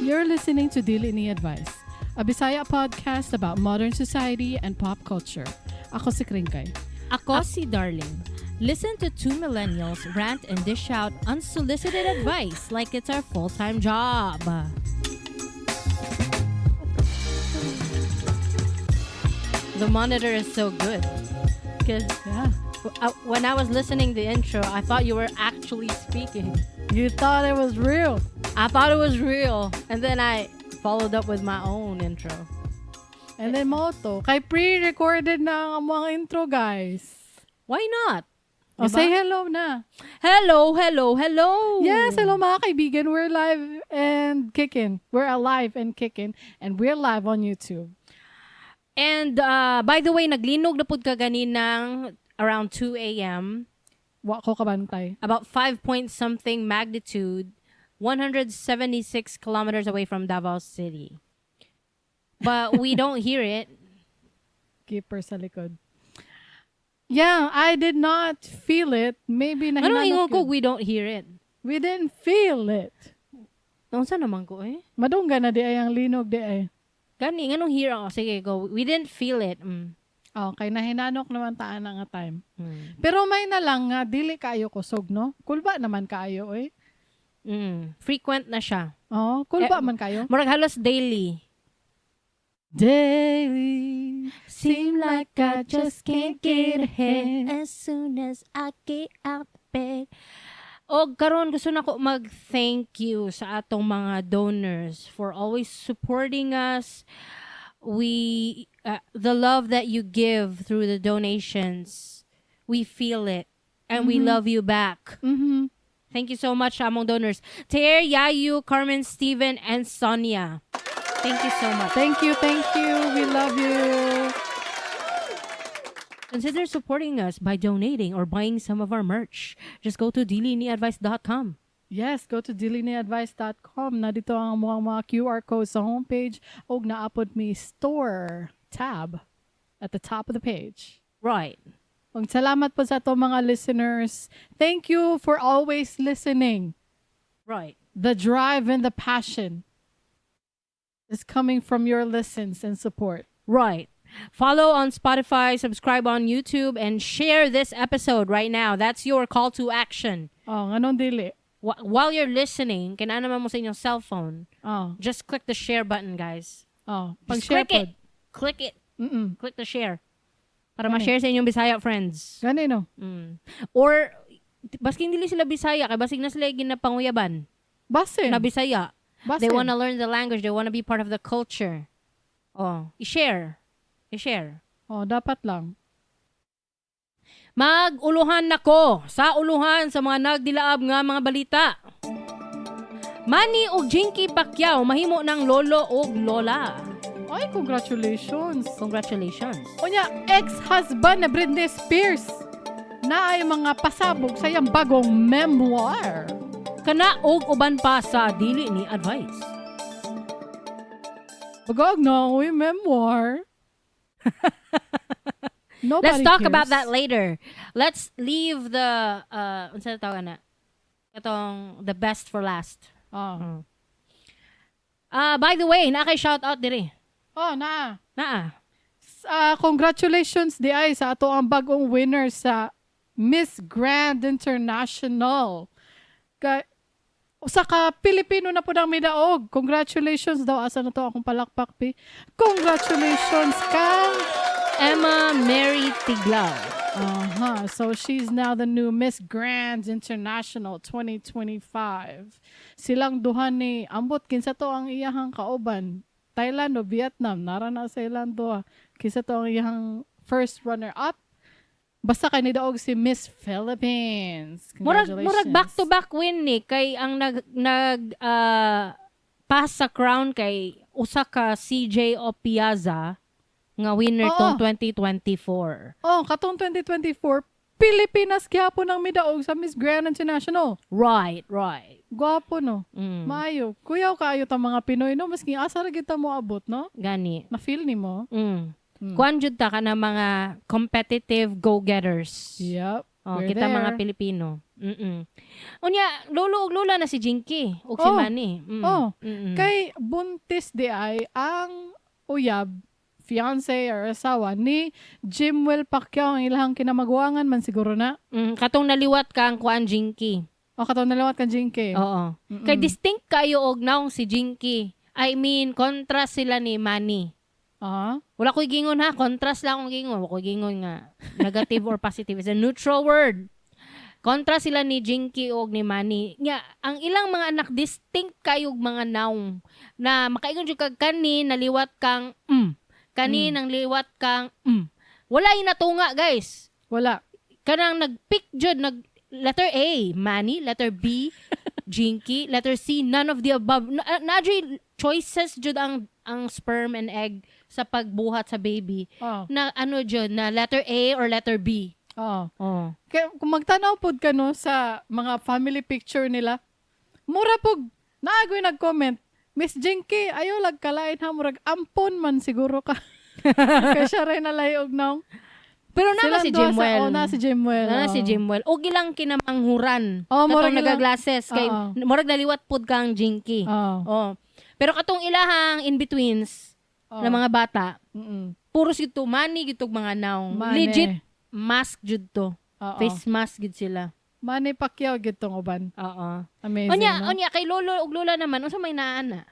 You're listening to Dili Ni Advice, a Bisaya podcast about modern society and pop culture. Ako si Kringkay. Ako si Darling. Listen to two millennials rant and dish out unsolicited advice like it's our full-time job. The monitor is so good. Because when I was listening to the intro, I thought you were actually speaking. You thought it was real. I thought it was real. And then I followed up with my own intro. And then moto. Kay pre-recorded na ang mga intro, guys. Why not? O, say hello na. Hello, hello, hello. Yes, hello mga kaibigan. We're live and kicking. We're alive and kicking. And we're live on YouTube. And by the way, naglinog na pud ka ganinang around 2 a.m. Wa ko kabantay. About 5 point something magnitude, 176 kilometers away from Davao City. But we don't hear it. Keeper sa likod. Yeah, I did not feel it. Maybe Ano nahinanok ingon ko yun. we don't hear it? We didn't feel it. Naunsa naman ko eh? Madungga na di ay ang linog di ay. Gani, anong hear ako? Sige, go. We didn't feel it. Okay, nahinanok naman taan na nga time. Pero may na lang nga, dili kayo kusog, no? Kulba naman kayo, eh. Frequent na siya. Oh, kulba man kayo. Murag halos daily. Daily, seem like I just can't get ahead. As soon as I get out the bed. O karon gusto na ko mag-thank you sa atong mga donors for always supporting us. We the love that you give through the donations, we feel it and we love you back. Thank you so much among donors. Ter, Yayu, Carmen, Steven, and Sonia. Thank you so much. Thank you. We love you. Consider supporting us by donating or buying some of our merch. Just go to diliniadvice.com. Yes, go to diliniadvice.com. Na dito ang mga QR codes sa homepage. O naapod mi store tab at the top of the page. Right. Ang salamat po sa to mga listeners. Thank you for always listening. Right. The drive and the passion is coming from your listens and support. Right. Follow on Spotify, subscribe on YouTube, and share this episode right now. That's your call to action. Oh, anong dili? While you're listening, kailangan naman mo sa inyong cellphone, just click the share button, guys. Just click it. Click it. Click the share. Para ma-share sa inyong Bisaya friends. Ganino. Or, basking dili sila Bisaya, kay basig na sila ginapanguyaban. Basin. Na Bisaya. Basin. They want to learn the language. They want to be part of the culture. I-share. Dapat lang. Mag-uluhan nako sa uluhan sa mga nagdilaab nga mga balita. Manny og Jinky Pacquiao mahimo ng lolo og lola. Ay, congratulations. Congratulations. Unya, ex-husband na Britney Spears na ay mga pasabog sa iyang bagong memoir. Kana og uban pa sa Dili Ni Advice. Bagog na ako yung memoir. Let's talk cares. about that later. Let's leave the unsa tawag na? Itong the best for last. By the way, na kay shout out diri. Naa. Congratulations di ay sa ato ang bagong winner sa Miss Grand International. Usa ka Pilipino na po ng midaog. Congratulations daw. Asa na to akong palakpak, pi. Congratulations kang Emma Mary Tiglao. So she's now the new Miss Grand International 2025. Silang duha ni ambot kinsa to ang iyahang kauban. Thailand o Vietnam. Nara na sa ilang duha. Kinsa to ang iyahang first runner-up. Basta kay nidaog si Miss Philippines. Congratulations. Murag back-to-back win ni kay ang pass sa crown kay usa ka CJ Opiaza nga winner tong 2024. Katong 2024 Pilipinas gyapon ang midaog sa Miss Grand International. Right. Gwapo no. Maayo. Kuyaw kaayo ta mga Pinoy no maski asa ra kita mo abot no. Gani. Na feel nimo. Kuan jud ta ka na mga competitive go-getters. Yep. Kita there. Mga Pilipino. Unya, lolo ug lola na si Jinky ug si Oh. Manny. Kay buntis di ay ang uyab, fiancé or asawa ni Jimwell Pacquiao ang ilahang kinamaguangan man siguro na. Katong naliwat ka ang kuan Jinky. O katong nalawat kang Jinky. Oo. Kay distinct kayo og naong si Jinky. I mean, contrast sila ni Manny. Wala ko'y gingon ha, contrast lang akong gingon. Wala ko'y gingon nga negative or positive. It's a neutral word. Contrast sila ni Jinky og ni Manny. Nga, ang ilang mga anak distinct kayo og mga naong na makaingon jud kag kani naliwat kang kani nang liwat kang Wala yung natunga, guys. Wala. Kanang nag-pick jud letter A, Manny, letter B, Jinky, letter C, none of the above. Nadri choices jud ang sperm and egg sa pagbuhat sa baby. Na ano jud na letter A or letter B. Kaya kung magtanaw pod ka no sa mga family picture nila, mura pog naagoy nag-comment, Miss Jinky, ayaw lag kalain ha, murag ampon man siguro ka. Kaya siya rin nalayog nang. Pero na si Jimwell. Na si Jimwell. Na si Jimwell. O gilang kinamanghuran. Murag katong nagaglasses. Kay, murag naliwat pod kang Jinky. Pero katong ilahang in-betweens na mga bata, puros gito, Manny gitog mga naong. Legit mask jud to. Face mask gid sila. Manny Pacquiao gitong uban. Amazing. Onya kay lolo ug lola naman unsa may naana?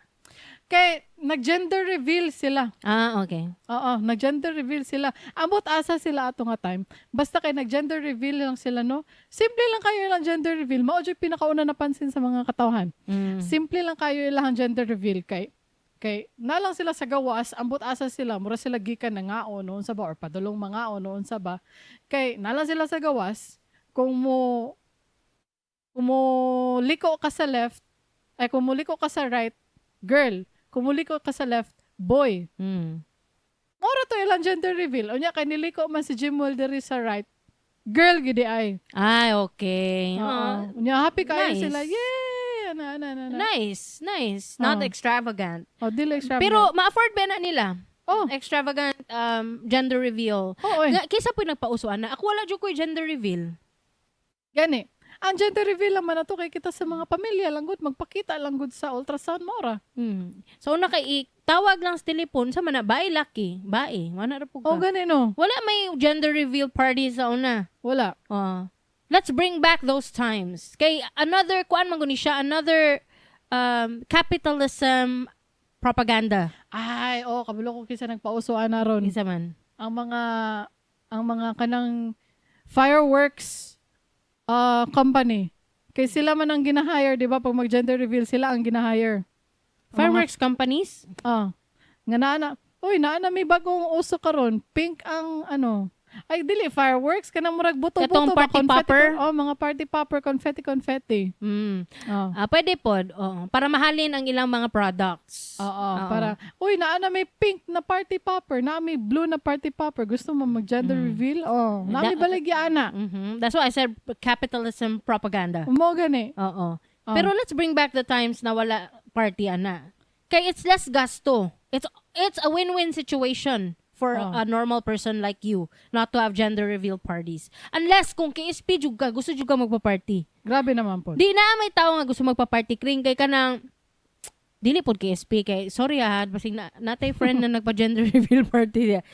Kay nag-gender reveal sila. Okay. Nag-gender reveal sila. Amot asa sila ato nga time. Basta kay nag-gender reveal lang sila no. Simple lang kayo ilang gender reveal. Mao jud pinakauna napansin sa mga katawhan. Simple lang kayo ilang gender reveal kay nalang sila sa gawas, ambot asa sila, mura sila gikan na ngao noon sa ba or padulong mangao noon sa ba. Kay nalang sila sa gawas, kung mo liko ka sa left, ay kung mo liko ka sa right, girl. Kung mo liko ka sa left, boy. Mura to ilang gender reveal. Unya kay niliko man si Jimwell diri sa right, girl gidi ay. Okay. Unya happy kayo nice. sila. Yay! Nice. Not extravagant. Dili extravagant. Pero ma-afford ba na nila? Extravagant gender reveal. Kisa po nagpausuan na. Ako wala dyan ko gender reveal. Gani. Ang gender reveal naman na to kay kita sa mga pamilya langgod magpakita langgod sa ultrasound mora. So una kay tawag lang sa telepon sa mana bae laki, bae. Wala ra po ka. Gani no. Wala may gender reveal party sa una. Wala. Let's bring back those times. Kay another kuan man guni siya, another capitalism propaganda. Ay, kabalo ko kisa nagpausuan na ron. Isa man. Ang mga kanang fireworks company. Kay sila man ang gina-hire, 'di ba? Pag mag-gender reveal sila ang gina-hire. Fireworks companies? Nga naana may bagong uso karon. Pink ang ay dili fireworks kanang murag buto-buto katong party popper. Mga party popper, confetti. Pwede pod. Para mahalin ang ilang mga products. Para naana may pink na party popper, na may blue na party popper. Gusto mo mag-gender reveal? Nami balagyana. That's why I said capitalism propaganda. Mo gani. Pero let's bring back the times na wala party ana. Kay it's less gasto. It's a win-win situation for a normal person like you not to have gender reveal parties. Unless kung KSP jud ka, gusto jud ka magpa-party. Grabe naman po. Di na may tao nga gusto magpa-party kring kay kanang dili pod KSP kay sorry basig natay friend na nagpa-gender reveal party dia.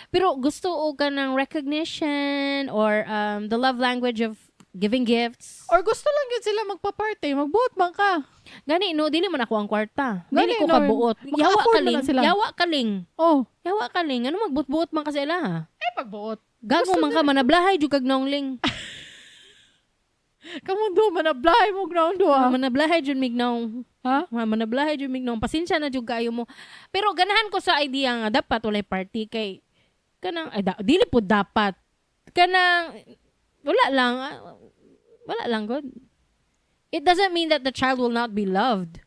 Pero gusto og kanang recognition or the love language of giving gifts. Or gusto lang yun sila magpa-party, magbuot man ka. Gani no, dili man ako ang kwarta. Gani, Dili ko kabuot. Yawa kaling. Yawa kaling. Ano magbuot-buot man ka sa ila ha? Pagbuot. Gago man ka manablahay jud kag nongling. Kamundo manablahay mo ground do ha. Manablahay jud mignaw. Manablahay jud mignaw. Pasensya na jud kayo mo. Pero ganahan ko sa idea nga dapat walay party kay kanang dili po dapat. Kanang wala lang god. It doesn't mean that the child will not be loved.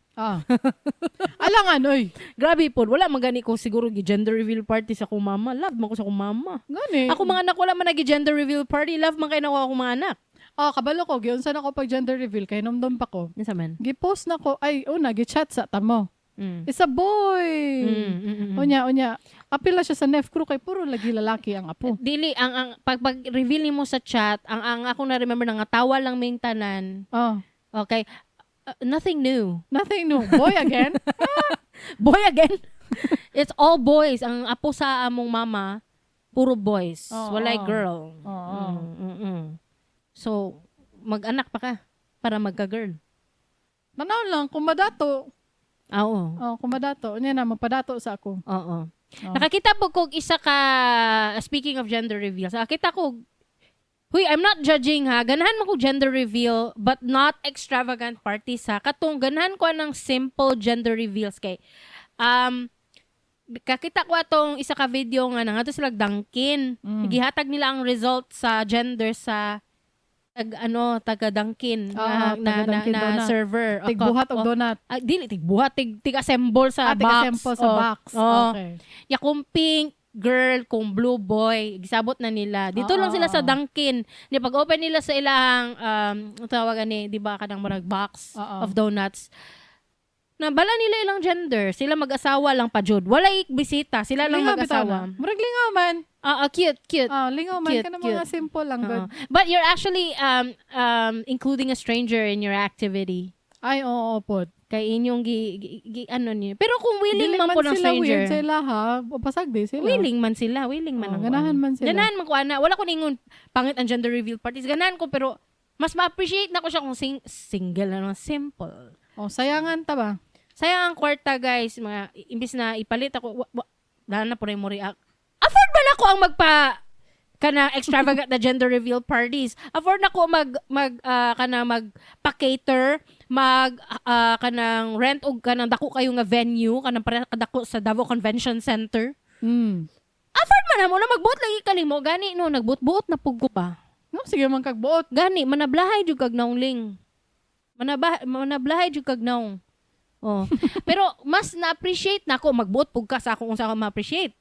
Alangan, oy. Grabe po. Wala magani ko siguro gender reveal party sa akong mama. Love man ko sa akong mama. Gani. Ako mga anak wala man nag-gender reveal party. Love man kayo na akong mga anak. Kabalo ko. Giunsan ako pag gender reveal. Kay nomdom pa ko. Isa man. Gipost na ko. Ay, gi-chat sa tamo. It's a boy. Unya. Apila siya sa nef crew kay puro lagi lalaki ang apo. Dili ang pag reveal nimo sa chat, ang ako na remember nga tawa lang ming tanan. Oh. Okay. Nothing new. Nothing new. Boy again? Boy again. It's all boys. Ang apo sa among mama, puro boys. Walay girl. So, mag-anak pa ka para magka-girl. Manaw lang, kung madato. Oo. Kung madato. Unya na, magpadato sa ako. Oo. Nakakita po kung isa ka, speaking of gender reveals, nakakita ko, huy, I'm not judging ha, ganahan mo ko gender reveal, but not extravagant parties ha. Katong ganahan ko ng simple gender reveals kay, kakita ko atong isa ka video nga nang ato sila dangkin. Gihatag nila ang result sa gender sa taga Dunkin na server. Tigbuhat og donut. Dili tigbuhat, tig-assemble sa box. Tig-assemble sa box. Okay. Ya kung pink girl, kung blue boy, gisabot na nila. Dito lang sila sa Dunkin. Di pag-open nila sa ilang tawagan ni, di ba kanang marag box of donuts. Na bala nila ilang gender, sila mag-asawa lang pa jud. Walay bisita, sila lang mag-asawa. Murag lingaw man. Cute. Lingaw man ka na mga simple lang good. But you're actually including a stranger in your activity. Ay, oo po. Kay inyong ano niyo. Pero kung willing man po ng stranger. Weird sila ha. Pasag di sila. Willing man ang ganahan man sila. Ganahan man ko ana. Wala ko ningon pangit ang gender reveal parties. Ganahan ko pero mas ma-appreciate na ko siya kung single na simple. Sayangan ta ba? Sayang ang kwarta guys, mga imbis na ipalit ako, dahil na po rin mo react. Afford ba na ko ang kana extravagant na gender reveal parties? Afford na ko magpa-cater, kanang rent og kanang dako kayo nga venue, kanang para kadako sa Davao Convention Center. Afford man na mo na magbuot lagi kalimo, gani no, nagbuot-buot na pugko pa. No, sige man kagbuot. Gani, manablahay jud kag naungling. Manablahay jud kag naung. Pero mas na-appreciate na ako magbuot pug ka sa akong unsa ko ma-appreciate.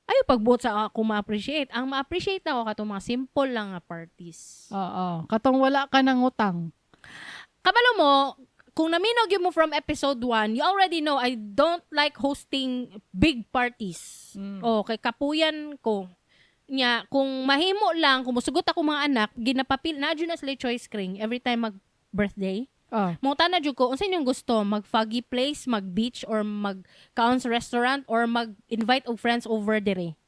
Ayo pagbuot sa ako ma-appreciate. Ang ma-appreciate ako katong mga simple lang nga parties. Katong wala ka ng utang. Kabalo mo, kung naminog yun mo from episode 1, you already know I don't like hosting big parties. Kay kapuyan ko. Nya, kung mahimo lang, kung musugot ako mga anak, ginapapil na dyan na sila choice screen every time mag-birthday. Mungta na dyan ko, unsa inyong gusto? Mag-foggy place, mag-beach, or mag-kaon sa restaurant, or mag-invite og friends over dire?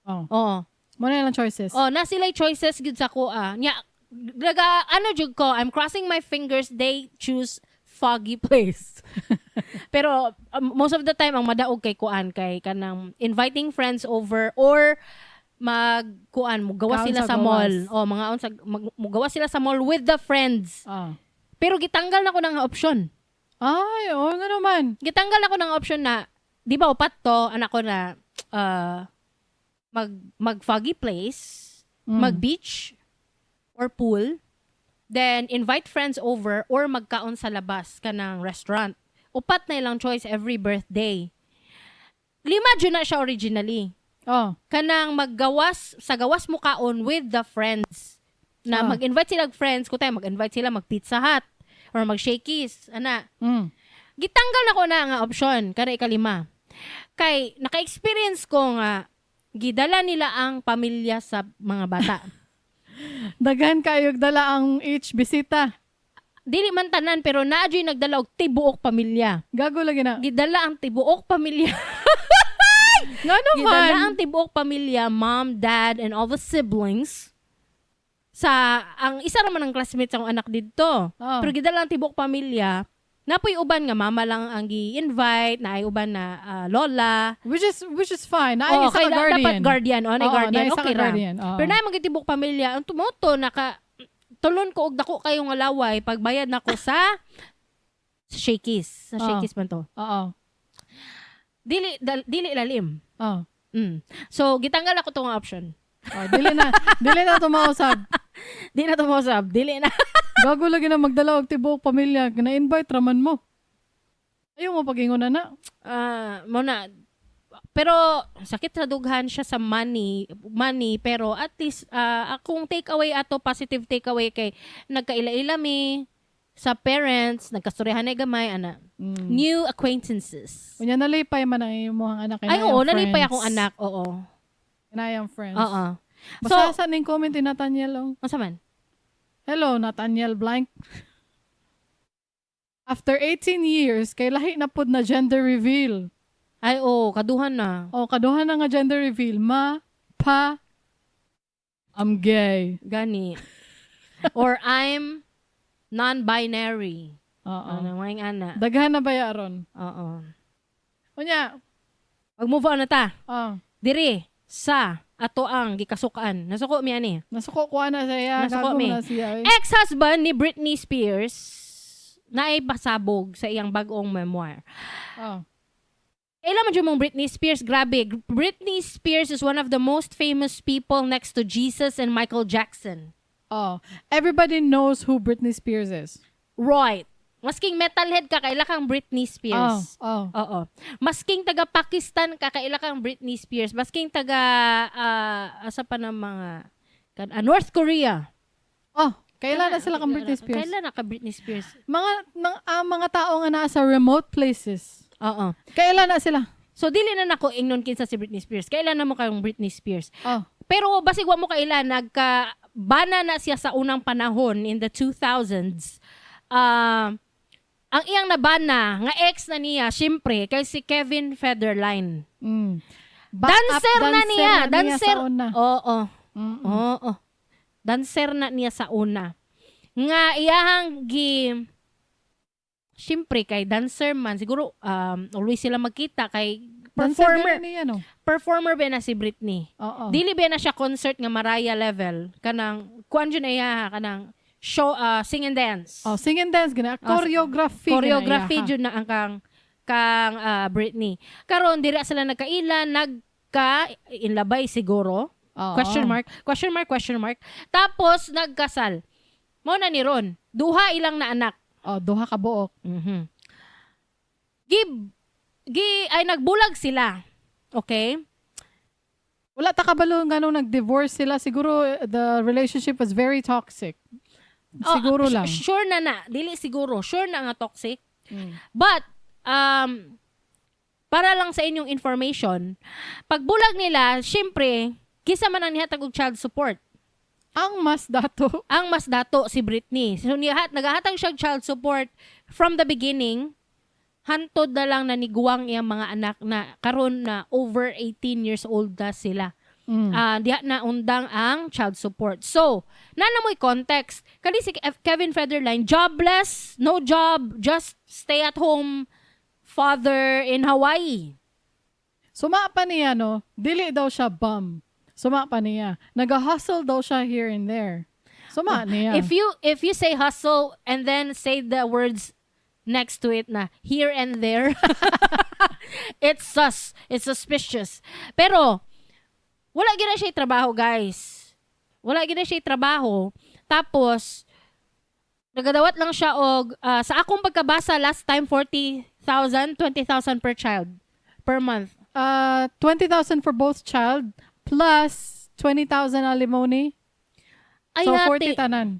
Muna lang choices. Na sila choices gud sa ko. Nya, dyan ko, I'm crossing my fingers, they choose foggy place. Pero, most of the time, ang madaog kay kuan, kay kanang inviting friends over, or mugawa sila sa mall. Mugawa sila sa mall with the friends. Pero gitanggal na ko ng option. Ay, nga naman. Gitanggal na ko ng option na, di ba upat to, anak ko na, mag-foggy place, mag-beach, or pool, then invite friends over, or magkaon sa labas ka ng restaurant. Upat na ilang choice every birthday. 5 dyan na siya originally. Kanang sa gawas mo kaon with the friends. Na mag-invite sila friends, mag-invite sila mag-Pizza Hut or mag-Shakey's. Gitanggal na ko na nga option, kada ikalima. Kay, naka-experience ko nga, gidala nila ang pamilya sa mga bata. Daghan kayo dala ang each bisita. Dili man tanan, pero naadyo'y nagdala og tibuok pamilya. Gago lagi na. Gidala ang tibuok pamilya. Nga naman. Gidala ang tibuok pamilya, mom, dad, and all the siblings. Ang isa naman ng classmates ang anak dito. Pero gidala ang tibuok pamilya. Napoy uban nga mama lang ang gi-invite, naay uban na lola. Which is fine. Naay isa ka guardian. Dapat guardian. Guardian. Okay ra. Pero naay magitibok pamilya, ang tumoto tulon ko og dako kayo nga laway pagbayad nako sa Shakey's. Sa Shakey's man to. Dili ilalim. So gitanggal ako tong option. Dili na tumausab. Dili na. Gago lagi na magdala og tibuok pamilya, na-invite raman mo. Ayaw mo pag-ingon na. Muna. Pero sakit sa dughan siya sa money, pero at least akong take away ato, positive take away kay nagkaila-ila mi sa parents, nagkastoryahan na gamay, ana. New acquaintances. Unya nalipay man ang imong anak. Ay, oo, nalipay akong anak, oo. Kinayang friends. Oo. Basta sa ning comment ni Nathaniel. Masa man? Hello, Nathaniel blank. After 18 years, kay lahi na pod na gender reveal. Ay, oo, kaduhan na. Kaduhan na nga gender reveal. I'm gay. Gani. Or I'm non-binary. Oo. Ano, mga ana. Daghan na ba yaron? Oo. Unya. Mag-move on na ta. Diri. Sa ato ang gikasukaan. Nasuko mi ani. Nasuko ko na siya. Nasuko mi. Ex-husband ni Britney Spears naay pasabog sa iyang bag-ong memoir. Ilan man mong Britney Spears, grabe. Britney Spears is one of the most famous people next to Jesus and Michael Jackson. Everybody knows who Britney Spears is. Right. Masking metalhead ka, kaila kang Britney Spears. Oo. Masking taga Pakistan ka, kaila kang Britney Spears. Masking taga, asa pa ng mga, North Korea. Kailan na sila kang Britney Spears? Kailan na ka Britney Spears? Mga tao nga nasa remote places. Oo. Kailan na sila? So, dili na nako ingnon kinsa si Britney Spears. Kailan na mo kayong Britney Spears? Pero basig wa mo kailan, nagka-bana na siya sa unang panahon in the 2000s. Ang iyang nabana, nga ex na niya, syempre, kay si Kevin Federline. Dancer na niya. Dancer. Oo. Dancer na niya sa una. Nga iyahang syempre, kay dancer man, siguro, always sila magkita kay performer ba na si Britney. Dili ba na siya concert nga Mariah level. Kanang, kuan dyan na kanang, show sing and dance. Sing and dance gina. Choreography jud na ang kang Britney. Karon dira sila nagkaila, inlabay siguro. Question mark. Tapos nagkasal. Mao na ni Ron. Duha ilang na anak. Duha ka buok. Ay nagbulag sila. Okay? Wala ta kabalo nganong nag-divorce sila. Siguro the relationship was very toxic. Siguro lang. Sure na. Dili siguro. Sure na nga toxic. But, para lang sa inyong information, pagbulag nila, syempre, kisa man ang nihatag og child support. Ang mas dato si Britney. So, nagahatag siya child support from the beginning, hantod na lang na niguwang iyang mga anak na karon na over 18 years old na sila. Diha na undang ang child support. So, nanamoy context. Kani si Kevin Federline, jobless, no job, just stay at home father in Hawaii. Suma pa niya, no? Dili daw siya bum. Suma pa niya. Nag-hustle daw siya here and there. Suma niya. If you say hustle and then say the words next to it na here and there, it's sus. It's suspicious. Pero, wala gina siya trabaho, guys. Wala gina siya trabaho. Tapos, nagadawat lang siya og sa akong pagkabasa last time 40,000, 20,000 per child per month. 20,000 for both child plus 20,000 alimony. So 40 tanan.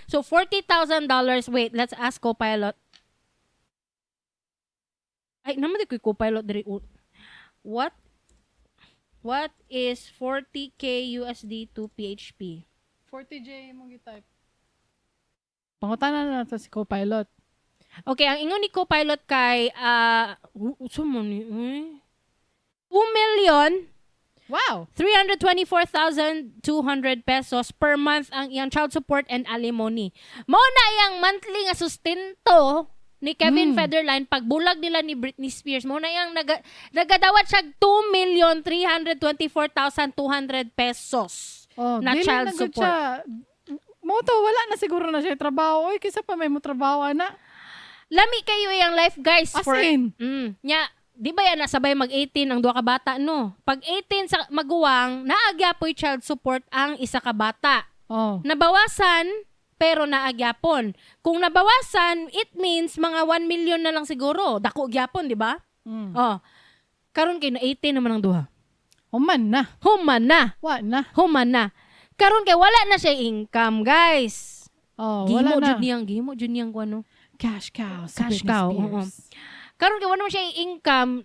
So $40,000. Wait, let's ask co-pilot. Ay, naman di ko co-pilot diri. What is 40K USD to PHP? 40J mong i-type. Pangutanan na nato si co-pilot. Okay, ang ingon ni co-pilot kay 2 million Wow! 324,200 pesos per month ang iyang child support and alimony. Mao na iyang monthly nga sustento ni Kevin Federline pagbulag nila ni Britney Spears. Mao na iyang nagadawat siya 2,324,200 pesos na child support. Moto, wala na siguro na siya trabaho. Oy, kisa pa may mo trabaho na. Lami kayo yung life, guys. As in? Di ba yan, nasabay mag-18 ang duha ka bata, no? Pag 18 sa maguwang, naagyapoy child support ang isa ka bata. Nabawasan, pero naagyapon. Kung nabawasan, it means mga 1 million na lang siguro. Dako gyapon, di ba? Karon kay na 18 naman ang duha. Human na. Human na. Karon kay wala na siya income, guys. Oh, wala na. Gihimo jud niyang kuno. Cash cow. Si Cash Britney cow, Spears. Karon kay wala man siya income,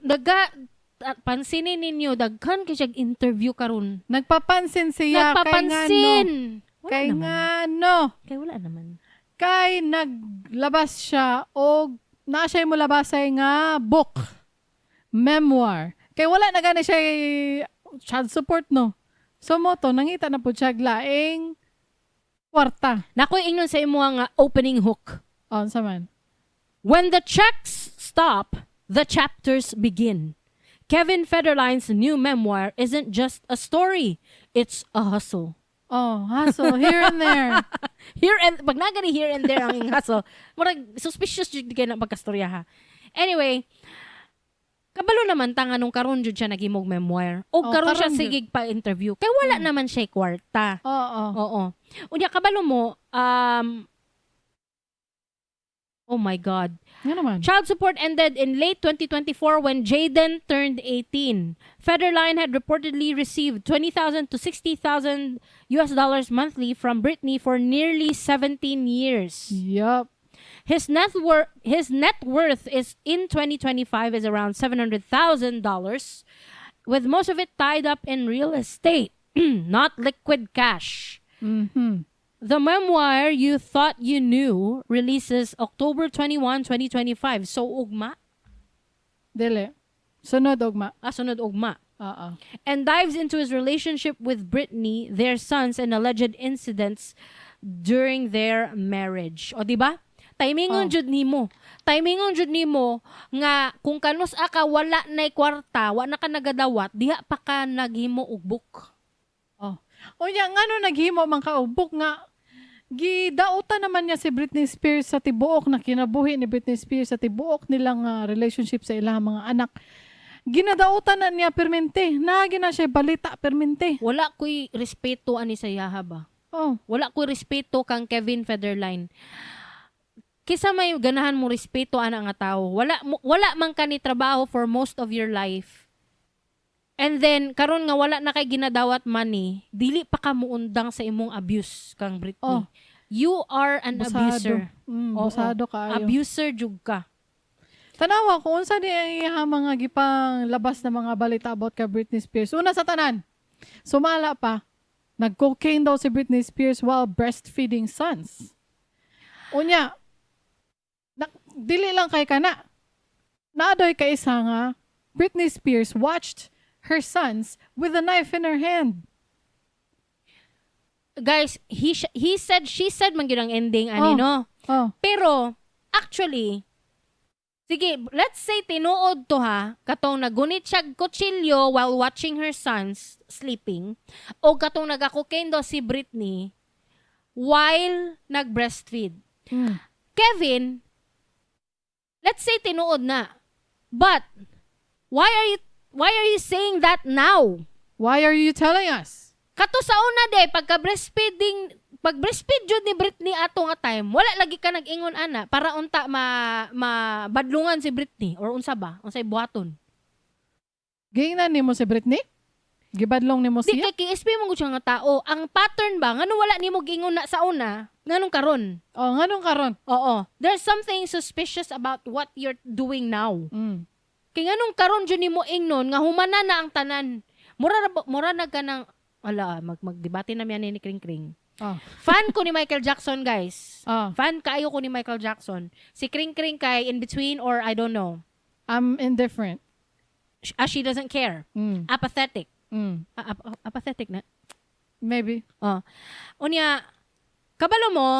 pansinin ninyo daghan kay siya interview karon. Nagpapansin siya. Nagpapansin. Kay nga no. Kay wala naman. Kay naglabas siya o na siya mo labasay nga book. Memoir. Kay wala na gani siya child support no. So mo to nangita na pud siya laing kwarta. Nakoy ingnon sa imo nga opening hook. Sa man. When the checks stop, the chapters begin. Kevin Federline's new memoir isn't just a story, it's a hustle. Hustle here and there. Pag nagani here and there ang hustle, murag suspicious jud kay na pagkastorya ha. Anyway, kabalo naman ta nga nung karon jud siya naghimog memoir. O karon siya sigig pa interview. Kay wala naman siya kwarta. Oo. Unya kabalo mo, oh my God. Nga naman. Child support ended in late 2024 when Jaden turned 18. Federline had reportedly received $20,000 to $60,000 monthly from Britney for nearly 17 years. Yup. His net worth is in 2025 is around $700,000, with most of it tied up in real estate, not liquid cash. Mm-hmm. The memoir You Thought You Knew releases October 21, 2025. So, ugma? Dili. Sunod ugma. Sunod ugma. Oo. And dives into his relationship with Britney, their sons, and alleged incidents during their marriage. O, diba? Timingon jud nimo. Timingon jud nimo nga kung kanus-a ka wala nay kwarta, wala ka nagadawat, diha pa ka naghimo og book. O ya, ngano naghimo man ka og book nga gidautan naman niya si Britney Spears sa tibuok na kinabuhi ni Britney Spears sa tibuok nilang relationship sa ilang mga anak. Ginadautan na niya permente. Nagi na siya balita permente. Wala ko'y respeto ani sa yaha ba? Wala ko'y respeto kang Kevin Federline. Kisa may ganahan mo respeto ana nga tao. Wala man ka ni trabaho for most of your life. And then karon nga wala na kay ginadawat money, dili pa ka muundang sa imong abuse kang Britney. You are an abuser. Busado ka. Abuser jud ka. Tanawa kung unsa di ang mga gipang labas na mga balita about ka Britney Spears. Una sa tanan. Sumala pa. Nag-cocaine daw si Britney Spears while breastfeeding sons. Unya, dili lang kay kana. Naadoy ka isa nga Britney Spears watched her sons with a knife in her hand. Guys, she said man gyud ang ending ani no. Pero actually, sige, let's say tinuod to ha, katong nagunit siya kutsilyo while watching her sons sleeping, o katong nagakokain daw si Britney while nag-breastfeed. Kevin, let's say tinuod na. But why are you saying that now? Why are you telling us? Kato sa una day pag-breastfeed jud ni Britney ato nga time, wala lagi ka nag-ingon ana para unta badlungan si Britney or unsa ba? Unsay buhaton? Gingnan nimo si Britney? Gibadlong nimo siya? Di kay KSP mo gud siya nga tao. Ang pattern ba ngano wala nimo giingon na sa una, nganong karon? Nganong karon? Oo. There's something suspicious about what you're doing now. Kay nganong karon jud nimo ingnon nga humana na ang tanan. Mura na ka ng magdebate na miyan ni Kring Kring. Fan ko ni Michael Jackson, guys. Fan kaayo ko ni Michael Jackson. Si Kring Kring kay in between or I don't know. I'm indifferent. She doesn't care. Apathetic. Apathetic na? Maybe. Unya, kabalo mo,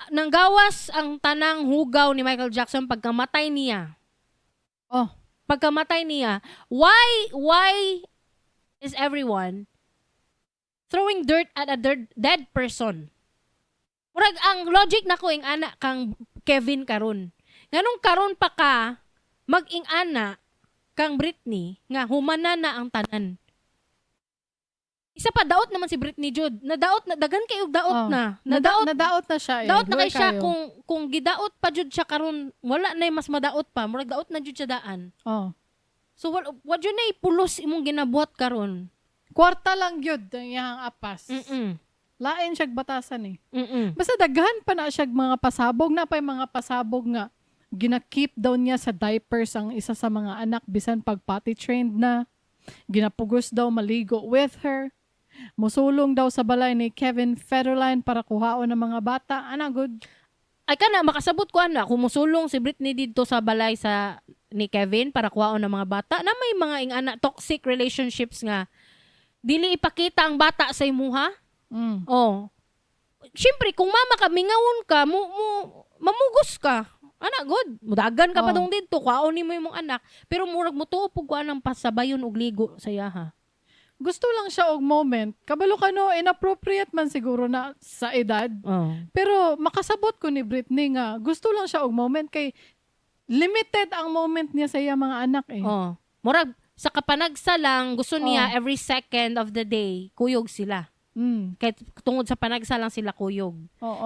nanggawas ang tanang hugaw ni Michael Jackson pagkamatay niya. Pagkamatay niya. Why is everyone throwing dirt at a dead person? Murag ang logic nako ing ana kang Kevin karon. Nganong karon pa ka mag-ing ana kang Britney nga humana na ang tanan. Isa pa daot naman si Britney jud. Nadaot na dagan kay og daot na. Nadaot na siya. Daot na kay siya kung gidaot pa jud siya karon wala na mas madaot pa. Murag daot na jud siya daan. So what yun na ipulos imong ginabuhat karon? Kwarta lang gyud ang iyang apas. Lain siya batasan eh. Mm-mm. Basta daghan pa na siya mga pasabog. Na pa yung mga pasabog nga gina-keep daw niya sa diapers ang isa sa mga anak bisan pag potty trained na. Ginapugos daw maligo with her. Musulong daw sa balay ni Kevin Federline para kuhaon ng mga bata. Ana, good. Ay kana makasabot ko ana kung musulong si Britney dito sa balay sa ni Kevin para kuhaon ng mga bata na may mga ingana toxic relationships nga dili ipakita ang bata sa imuha. Oh. Siyempre kung mama ka mingawon ka mamugos ka. Ana good. Mudagan ka pa dong dito kuhaon nimo imong anak pero murag mo tuo pug kuan ng pasabayon og ligo sa yaha. Gusto lang siya og moment. Kabalo ka no, inappropriate man siguro na sa edad. Pero makasabot ko ni Britney nga, gusto lang siya og moment kay limited ang moment niya sa iya mga anak eh. Murag, sa kapanagsa lang, gusto niya every second of the day, kuyog sila. Kay tungod sa panagsa lang sila kuyog.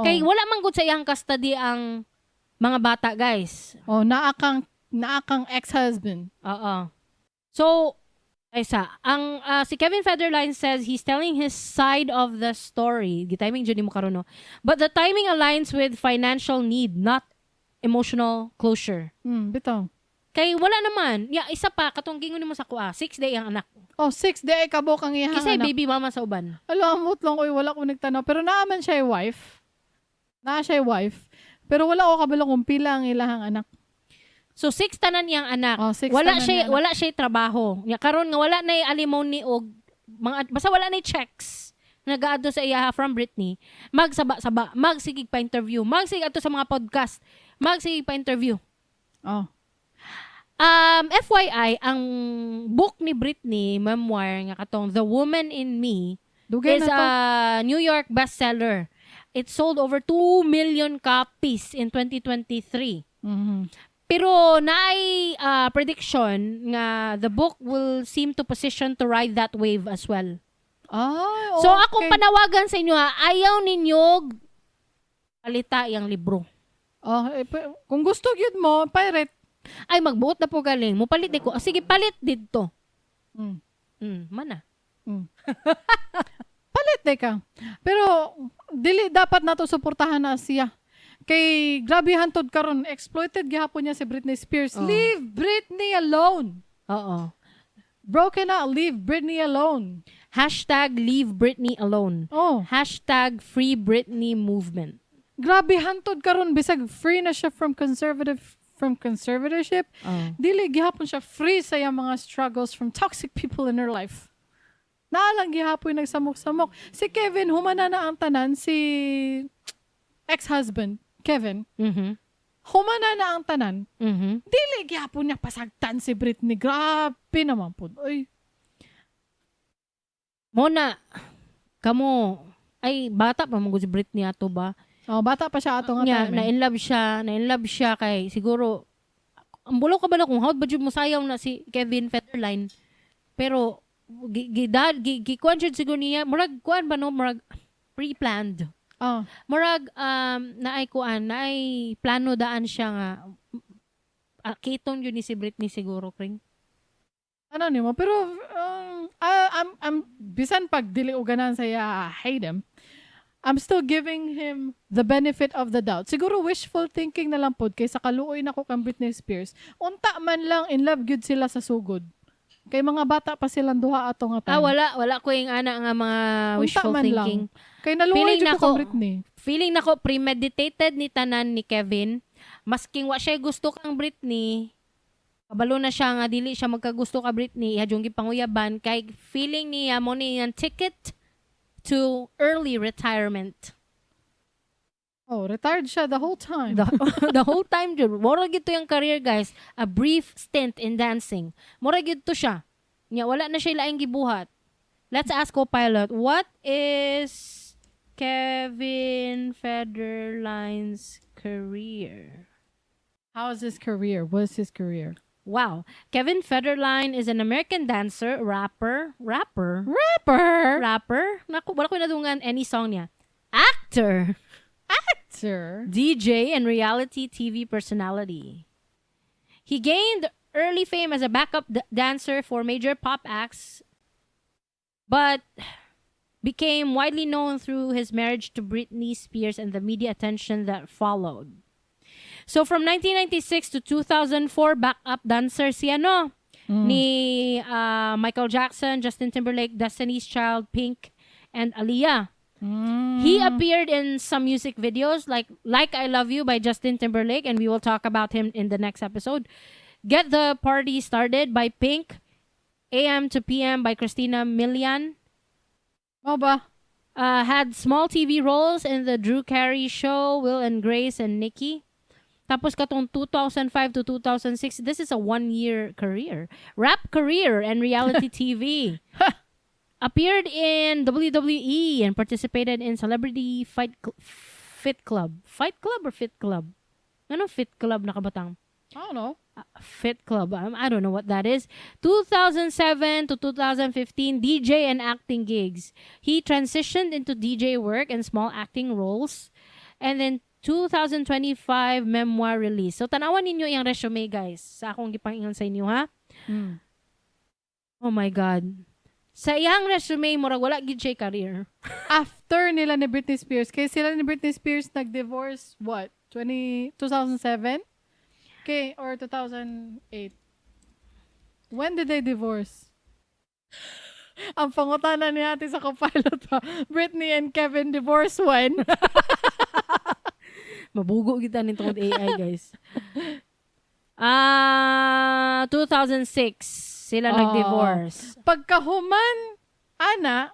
Kay wala man gud sa iyang custody ang mga bata, guys. Naakang ex-husband. So, si Kevin Federline says he's telling his side of the story. Gitiming dyan mo karon no. But the timing aligns with financial need, not emotional closure. Bitaw. Kay wala naman. Isa pa, katong gingon mo sa kuha, 6 day ang anak. 6 day kabok ang iyang Kasi anak. baby mama sa uban. Alamot lang, wala ko nagtanaw. Pero naaman siya yung wife. Pero wala ko kabalo kung pila ang ilahang anak. So 6 tanan iyang anak. Wala siya trabaho. Karon nga wala na alimony og mga basta wala na checks nagaadto sa iya from Britney. Magsaba-saba, magsigig pa interview, magsigig ato sa mga podcast, magsigig pa interview. FYI, ang book ni Britney, memoir nga katong The Woman in Me, is a New York bestseller. It sold over 2 million copies in 2023. Pero naay prediction nga the book will seem to position to ride that wave as well. Okay. So akong panawagan sa inyo ayaw ninyo palita iyang libro. Kung gusto gyud mo, pirate. Ay magbuot na po galing. Mo palit ko. Sige, palit dito. Mana. Palit ka. Pero dili dapat nato suportahan na siya. Kay grabe hangtod karon exploited gihapon niya si Britney Spears. Leave Britney alone. Broken out, leave Britney alone. #leave Britney alone. #free Britney movement. Grabe hangtod karon bisag free na siya from conservatorship. Dili gihapon siya free sa iyang mga struggles from toxic people in her life. Naalang gihapon nagsamok-samok. Si Kevin humana na ang tanan, si ex-husband Kevin, humana na ang tanan. Dili gyapon niya pasagtan si Britney. Grabe naman po. Oy. Mona, kamo, ay bata pa mo si Britney ato ba? Bata pa siya ato nga time. Na-inlove siya kay siguro, ang bulo ka ba na kung how ba mo sayaw na si Kevin Federline. Pero, gikuan siya siguro niya, murag kuan ba no, murag pre-planned. Murag naay plano daan siya nga kiton yun ni si Britney siguro kring. Ano nimo pero I'm bisan pag dili uganan saya hate him. I'm still giving him the benefit of the doubt. Siguro wishful thinking na lang pod kay sa kaluoy nako kang Britney Spears. Unta man lang in love gyud sila sa sugod. Kay mga bata pa silang duha ato nga time. Wala ko yung ana nga mga wishful thinking. Lang. Kay naluoy jud ko Britney. Feeling nako premeditated ni tanan ni Kevin. Masking wa siya gusto kang Britney, kabalo na siya nga dili siya magkagusto ka Britney, ihadjong gipanguyaban kay feeling niya mo ni ang ticket to early retirement. Retired siya the whole time. The whole time, jud. Mura gito yung career, guys. A brief stint in dancing. Mura gito siya. Wala na siya laing gibuhat. Let's ask co-pilot, what is Kevin Federline's career? How is his career? What is his career? Wow. Kevin Federline is an American dancer, rapper. Naku, wala ko nadungan any song niya. Actor, DJ, and reality TV personality. He gained early fame as a backup dancer for major pop acts, but became widely known through his marriage to Britney Spears and the media attention that followed. So from 1996 to 2004, backup dancer si ni Michael Jackson, Justin Timberlake, Destiny's Child, Pink, and Aaliyah. He appeared in some music videos like I Love You by Justin Timberlake, and we will talk about him in the next episode. Get the Party Started by Pink, AM to PM by Christina Milian. Had small TV roles in the Drew Carey Show, Will and Grace, and Nikki. Tapos katong 2005 to 2006, this is a 1-year career. Rap career and reality TV. Appeared in WWE and participated in Celebrity Fit Club. Fight Club or Fit Club? Ano Fit Club na kabatang? I don't know. Fit Club. I don't know what that is. 2007 to 2015, DJ and acting gigs. He transitioned into DJ work and small acting roles. And then 2025 memoir release. So tanawan ninyo yung resume, guys. Sa akong gipangingon sa inyo, ha? Oh my God. Sa iyang resume, murag wala gid siya career. After nila ni Britney Spears, kaya sila ni Britney Spears nag-divorce, what? 2007? Okay, or 2008. When did they divorce? Ang pangutana ni ate sa kapilot pa, Britney and Kevin divorce when? Mabugo kita nitong AI, guys. 2006 sila nag-divorce. Pagkahuman, na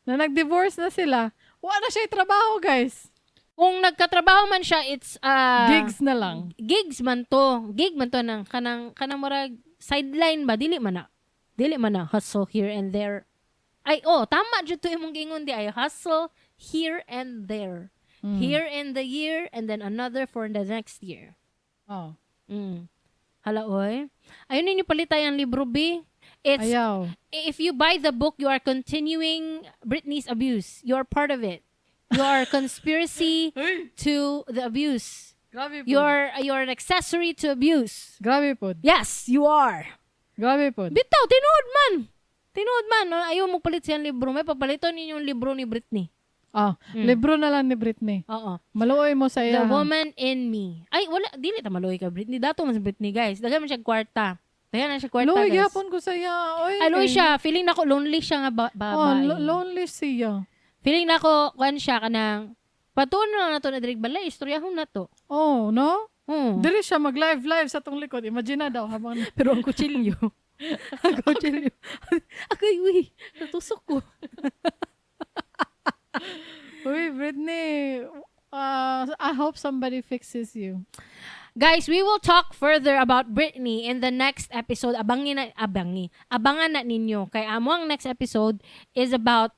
nag-divorce na sila, wala na siya trabaho, guys. Kung nagkatrabaho man siya, it's gigs na lang. Gigs man to. Gig man to nang kanang murag sideline ba dili man na hustle here and there. Ay tama jud to imong gingon di ay hustle here and there. Here in the year and then another for the next year. Hala oy. Ayun ninyo palitay ang libro B. It's Ayaw. If you buy the book, you are continuing Britney's abuse. You are part of it. You are conspiracy to the abuse. Grabe po. You're an accessory to abuse. Grabe po. Yes, you are. Grabe po. Bitaw, tinuod man. Ayaw mo palit siyang libro. May papaliton ninyo yung libro ni Britney. Libro na lang ni Britney. Oo. Maluoy mo sa iya. The Woman in Me. Ay, wala. Dili ta maluoy ka, Britney. Dato man sa Britney, guys. Dagan man siya kwarta. Dagan na siya kwarta, Luoy, guys. yapon ko sa iya. Aloy siya. Feeling na ko lonely siya nga babae. Lonely siya. Feeling na ko, kuhan siya ka ng patuon na to na dirig balay. Istoryahon na to. Oh, no? Dili siya mag-live sa tong likod. Imagine na daw habang... Pero ang kutsilyo. Uy, natusok ko. Uy, Britney, I hope somebody fixes you. Guys, we will talk further about Britney in the next episode. Abangan na ninyo. Kay amo ang next episode is about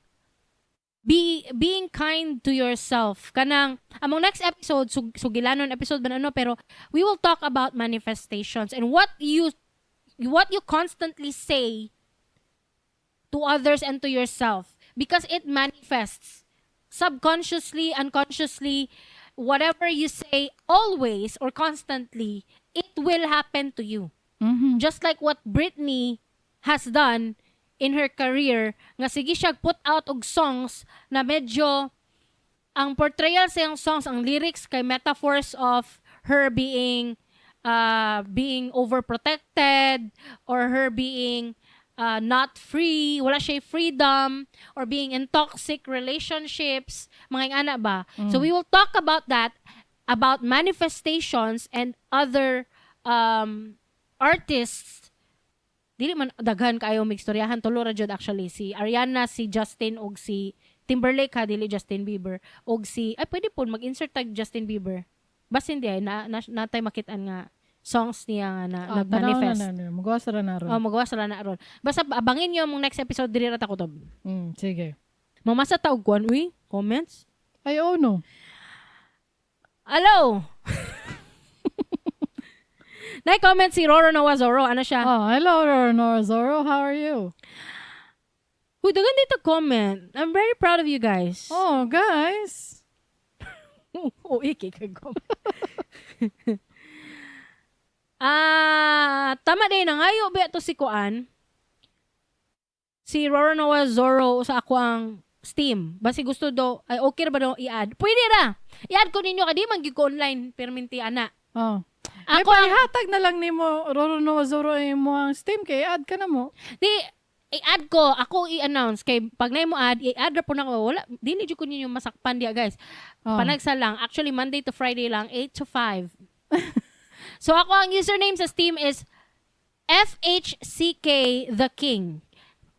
being kind to yourself. Kanang among next episode sugilanon episode ba pero we will talk about manifestations and what you constantly say to others and to yourself because it manifests subconsciously, unconsciously. Whatever you say always or constantly, it will happen to you. Just like what Britney has done in her career, nga sige siya put out og songs na medyo ang portrayal sa yung songs, ang lyrics kay metaphors of her being overprotected or her being not free, wala siya freedom, or being in toxic relationships, mga ana ba? So we will talk about that, about manifestations and other artists. Dili man daghan kayo migstoryahan tulo ra jud actually si Ariana, si Justin og si Timberlake ha, dili Justin Bieber og si pwede po mag-insert tag Justin Bieber. Basta hindi ay natay makitaan nga songs niya nga nag-manifest. Magawas ra na ron. Magawas ra na ron. Basta abangin niyo mong next episode diri ra ta kutob. Sige. Mamasa taog kwan comments? Ay, no. Hello. Na-comment si Roro Nawazoro. Ano siya? Hello, Roro Nawazoro. How are you? Uy, dagan dito comment. I'm very proud of you guys. Oh, guys. Iki ka comment. Tama din. Nangayo ba ito si Kuan? Si Roro Nawazoro sa ako ang Steam. Basi gusto do, ay okay ra ba daw i-add? Pwede ra. I-add ko ninyo kadi man gyud ko online perminti ana. Oh. Ako Ako ihatag na lang nimo Rorono Zoro mo ang Steam kay add ka na mo. di i-add ko, ako i-announce kay pag na mo add, i-add ra po na ko. Wala, dili jud ko ninyo masakpan diya, guys. Oh. Panagsa lang. Actually Monday to Friday lang, 8 to 5. So ako ang username sa Steam is FHCK the King.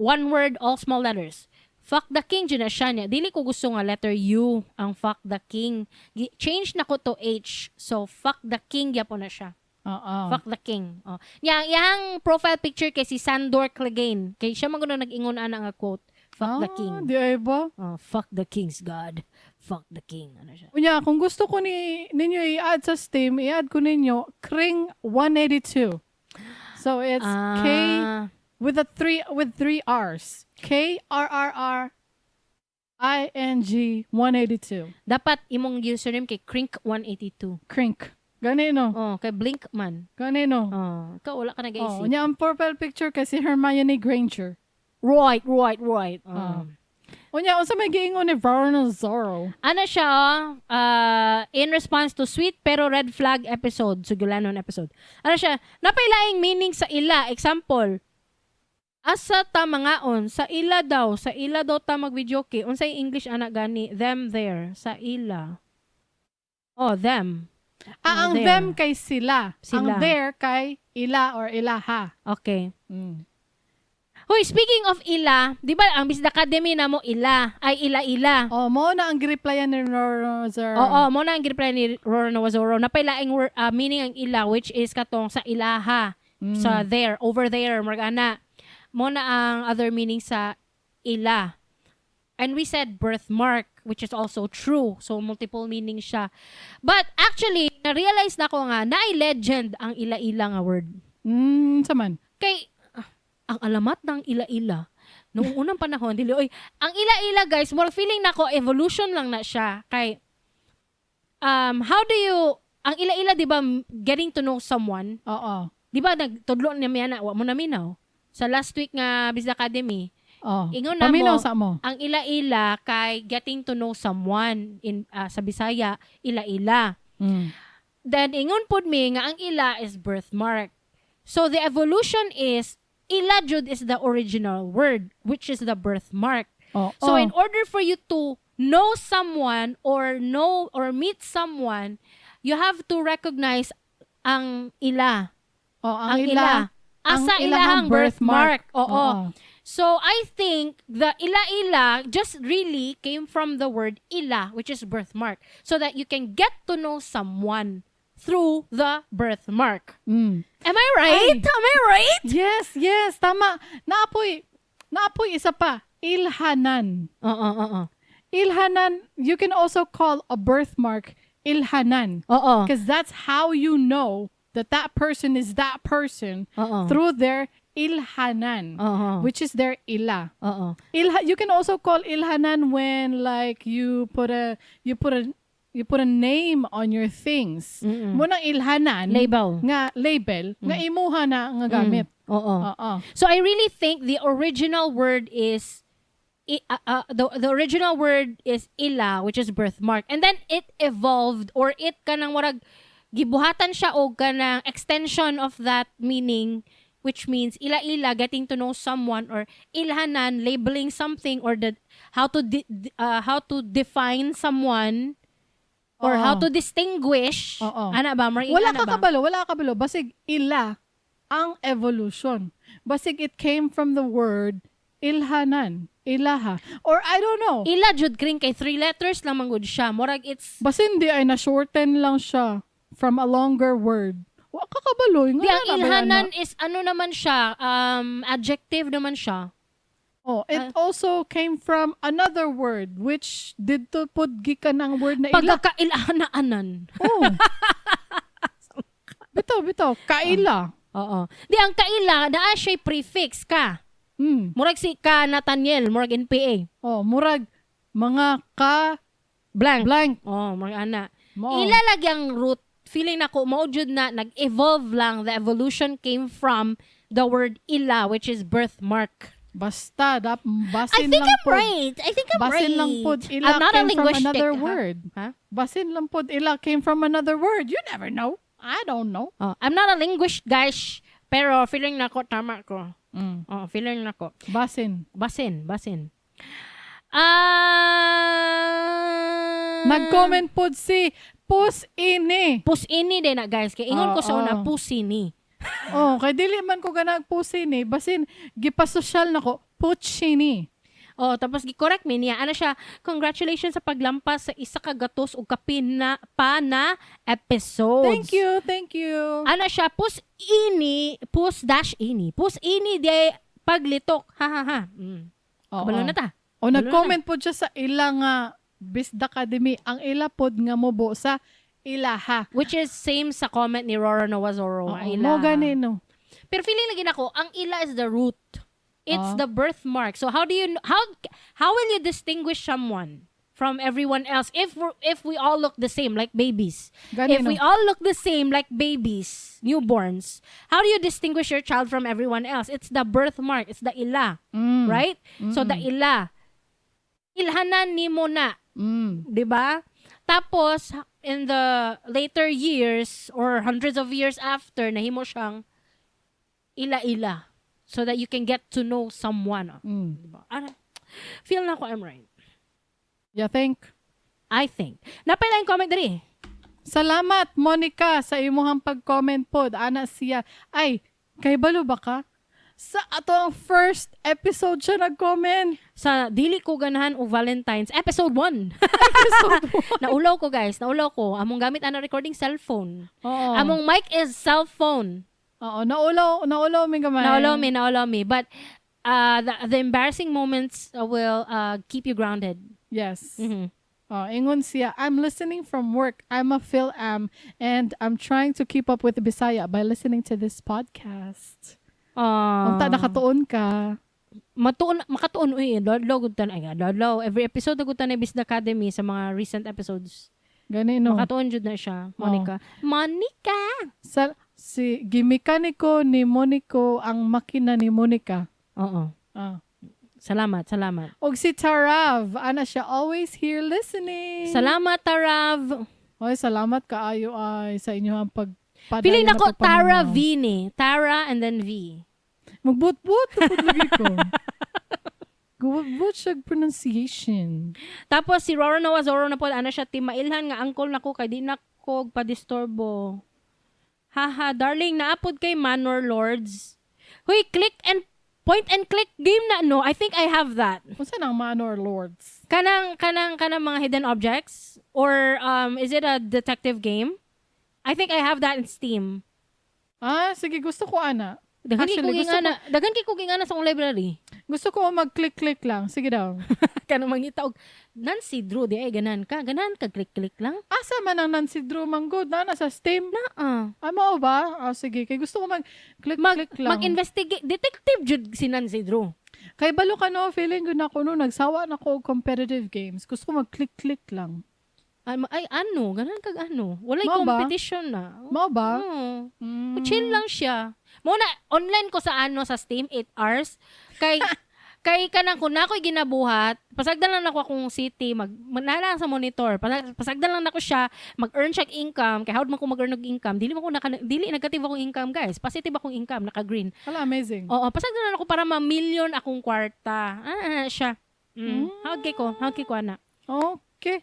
One word, all small letters. Fuck the King, dyan na siya niya. Dili ko gusto nga letter U ang fuck the King. Change na ko to H. So, fuck the King, yapo na siya. Fuck the King. Oh. Yang profile picture kay si Sandor Clegane. Kay siya magano nag-ingon ana nga quote. Fuck the King. Di ay ba? Fuck the King's God. Fuck the King. Ano siya? Unya, kung gusto ko ninyo i-add sa Steam, i-add ko ninyo Kring 182. So, it's K with three R's. KRRRING 182. Dapat imong username kay Crink182. Crink. Ganino. Oh, kay Blinkman. Ganino. Oh, ikaw wala ka nag-iisip. Unya, ang profile picture kasi Hermione Granger. Right. Unya, unsa may giingon ni Varno Zorro? Ano siya, in response to sweet pero red flag episode, sugulanon episode. Ano siya, napailaing meaning sa ila. Example, asa ta mangaon, sa ila daw ta mag-videoke. Unsay English anak gani? Them there, sa ila. Oh, them. Ang there. them kay sila. Sila. Ang there kay ila or ilaha. Okay. Hoy, speaking of ila, di ba ang Bisda Academy na mo ila, ay ila-ila. Oh, mo na ang gireplyan ni Roro Zorro. Oo, mo na ang reply ni Roro Nawazoro. Napailaing meaning ang ila, which is katong sa ilaha. Sa there, over there, margana. Mo na ang other meaning sa ila. And we said birthmark, which is also true. So, multiple meaning siya. But actually, na-realize na ko nga, na-legend ang ila-ila nga word. Saman. Kay, ang alamat ng ila-ila, noong unang panahon, dili, oy, ang ila-ila, guys, more feeling na ko, evolution lang na siya. Kay, how do you, ang ila-ila, di ba, getting to know someone? Oo. Di ba, nagtudlo niya miya na, wa mo na minaw. Sa last week nga Bisda Academy, ingon na Paminaw mo, sa mo. ang ila-ila kay getting to know someone in sa Bisaya, ila-ila. Then ingon pud mi nga ang ila is birthmark. So the evolution is ila jud is the original word, which is the birthmark. So in order for you to know someone or meet someone, you have to recognize ang ila. Ang ila. Asa ang ilahang birthmark. Oo. So, I think the ila-ila just really came from the word ila, which is birthmark. So that you can get to know someone through the birthmark. Am I right? Am I right? Yes. Tama. Naapoy isa pa. Ilhanan. Ilhanan, you can also call a birthmark ilhanan. Oo. Because that's how you know that person is that person through their ilhanan, which is their ila. You can also call ilhanan when like you put a name on your things. Munang ilhanan Label. Nga imuha na nga gamit. So I really think the original word is the original word is ila, which is birthmark, and then it evolved or it kanang warag gibuhatan siya og kanang extension of that meaning, which means ila-ila, getting to know someone, or ilhanan, labeling something, or how to define someone, or how to distinguish. Ana ba? Wala ka kabalo. Basig ila ang evolution. Basig it came from the word ilhanan, ilaha. Or I don't know. Ila jud kring kay 3 letters lang manggod siya. Murag it's Basin di ay na-shorten lang siya from a longer word. Wa ka kabalo. Di ang ilhanan is ano naman siya, adjective naman siya. It also came from another word which didto pud gikan ang word na ila. Pagkakailhanaanan. Bitaw, kaila. Di ang kaila, naa siya prefix ka. Murag si ka Nathaniel, murag NPA. Murag mga ka blank. Murag ana. Ilalagay ang root. Feeling na ko, maujud na, nag-evolve lang. The evolution came from the word ila, which is birthmark. Basta, I basin think lang I'm pod. right. I think I'm Basin right. lang pod. Ila I'm not a came from linguistic. another word. Huh? Basin lang pod. Ila came from another word. You never know. I don't know. Oh, I'm not a linguist, guys. Pero feeling na ko, tama ko. Oh, feeling na ko. Basin. Basin. Nag-comment pod si Pusini. Pusini din na, guys. Kaya ingon ko sa una, pusini. Oh, kay dili man ko ganag Pusini. Basin, gipasosyal na ko, Puccini. Oh, tapos gi-correct me niya. Ano siya, congratulations sa paglampas sa isa ka gatos o kapina pa na episodes. Thank you. Ano siya, pus-ini de paglitok. Ha. Kabalo na ta. O nag-comment po siya sa ilang Bisda Academy. Ang ila pod nga mobo sa ilaha. Which is same sa comment ni Rora Nawazoro. Mo ganino. Pero feeling lagi nako, ang ila is the root. It's the birthmark. So how will you distinguish someone from everyone else if we all look the same like babies? Ganino. If we all look the same like babies, newborns, how do you distinguish your child from everyone else? It's the birthmark. It's the ila. Right? So the ila. Ilhanan ni mo na. 'Di ba? Tapos in the later years or hundreds of years after, nahimo siyang ila-ila. So that you can get to know someone. Diba? Feel na ko I'm right. You think? I think. Napay lang comment dali. Salamat, Monica, sa imuhang pag-comment pod. Ana siya. Ay, kay balo ba ka? Sa ato ang first episode siya nag-comment. Sa Dili Ko Ganahan o Valentine's, episode 1. Naulaw ko, guys. Naulaw ko. Among gamit ana recording cellphone. Oo. Among mic is cell phone. Oo, naulaw mi gamay. Naulaw me. But the embarrassing moments will keep you grounded. Yes. Mm-hmm. Ingon siya, I'm listening from work. I'm a Phil-am and I'm trying to keep up with Bisaya by listening to this podcast. Unta nakatuon ka. Makatuon Dodlo gud tan ay Dodlo. Every episode gud tan Bisda Academy sa mga recent episodes. Ganino. Makatuon jud na siya, Monica. Monica. Si gimekaniko ni Monico ang makina ni Monica. Oo. Salamat. Og si Tarav, ana siya always here listening. Salamat, Tarav. Oy, salamat kaayo ay sa inyo ang pagpadala. Feeling nako Tara V ni. Tara and then V. Magbut-but lagi ko. Gubot siya pronunciation. Tapos si Rora Nawazoro na po, ana siya, timailhan nga angkol nako kay di na ko pa-disturbo. Haha, darling, naapod kay Manor Lords. Huy, point and click game na, no? I think I have that. Kung saan ang Manor Lords? Kanang mga hidden objects? Or is it a detective game? I think I have that in Steam. Sige, gusto ko ana. Daghan kay kuging ana sa akong library. Gusto ko mag-click-click lang. Sige daw. Kanang mangita og Nancy Drew di ay ganan ka click-click lang. Asa man ang Nancy Drew manggod na sa Steam? Mo ba? Sige, kay gusto ko mag-click-click lang. Mag-investigate, detective jud si Nancy Drew. Kay balo ka no, feeling ko na ko no, nagsawa na ko og competitive games. Gusto ko mag-click-click lang. Ay ganan kag walay Mao ba? competition na. Mo ba? Chill lang siya. Muna online ko sa Steam 8 hours kay kanang kun ako'y ginabuhat, pasagdan lang nako akong city, magnalang sa monitor. Pasagdan lang nako siya, mag-earn siya income, kay hawd man ko mag-earn og income. Dili negative akong income, guys. Positive akong income, naka-green. Wala, amazing. Oo, pasagdan lang ako para ma-million akong kwarta. Siya. Hawd kay ko ana. Okay.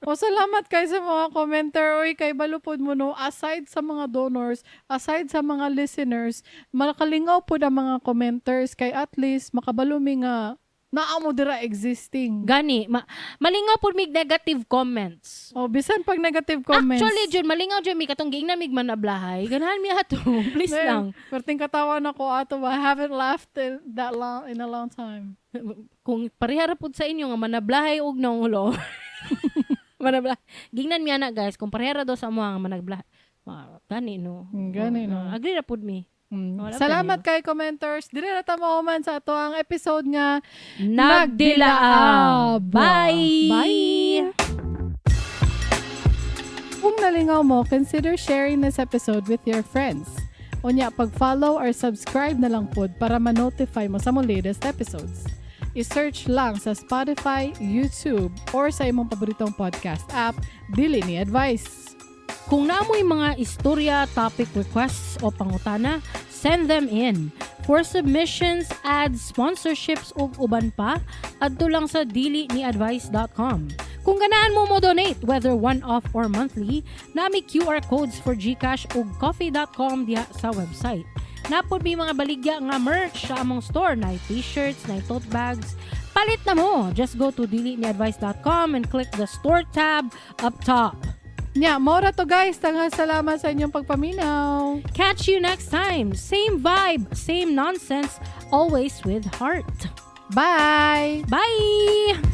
Salamat kay sa mga commenter. Oy, kay balupod mo no, aside sa mga donors, aside sa mga listeners, makalingaw po ang mga commenters kay at least makabalumi nga naamo dira existing. Gani, malingaw po mig negative comments. Bisan pag negative comments. Actually, Jun, malingaw Jun, mi katong giingnan mig manablahay. Ganahan mi ato. Please lang. Perting katawan ako ato. I haven't laughed in a long time. Kung parehara po sa inyo nga manablahay og nangulo. Manablahay. Gingnan mi ana, guys, kung parehara do sa mga manablahay. Gani no. Agree na pud mi. Salamat kay commenters. Dili na ta mahuman sa ato ang episode nga Nagdilaab. Bye! Kung nalingaw mo, consider sharing this episode with your friends. Unya, pag-follow or subscribe na lang pod para ma-notify mo sa mong latest episodes. I-search lang sa Spotify, YouTube, or sa imong paboritong podcast app, Dili Ni Advice. Kung naamoy mga istorya, topic requests o pangutana, send them in. For submissions, ads, sponsorships o uban pa, adto lang sa diliniadvice.com. Kung ganaan mo donate, whether one-off or monthly, nami QR codes for GCash o coffee.com diha sa website. Napod may mga baligya nga merch sa among store, na t-shirts, na tote bags. Palit na mo! Just go to diliniadvice.com and click the store tab up top. Nya, mora to guys. Tangang salamat sa inyong pagpaminaw. Catch you next time. Same vibe, same nonsense, always with heart. Bye! Bye!